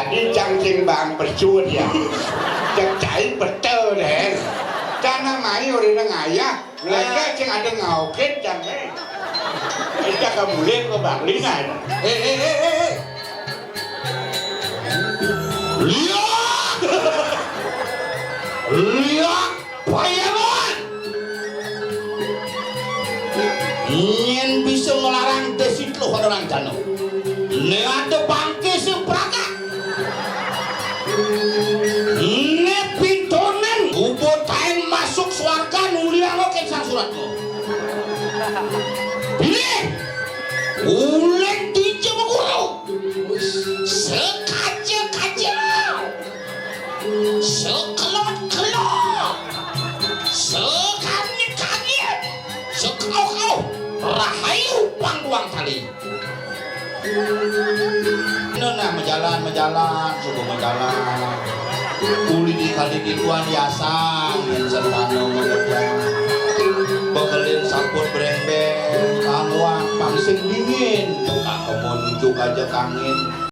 Jadi cangking bang percut ya. Cecai betul deh. Cana mai ori nang ayah, lega cing ada ngauket cang Ika kemudian ke banglingan. Lihat! Lihat! Payaman! Nyen bisa melarang desit lo orang jano. Ne ada bangke sepraka. Ne pintonen ubotain masuk swarga nulia lo kesang suratmu. Pilih! Ulen dijam guru. Sekaja-kaja. Sekelot-kelot. Sekanyet-kanyet. Sekau-kau. Rahayu pangduang tali. Nah, menjalan, subuh menjalan. Uli di kali di tuan yasang yang sertano mengerja. Bekelin sampun brembeng, kamuang pangsing dingin. Tukang kemun juk aja kangin.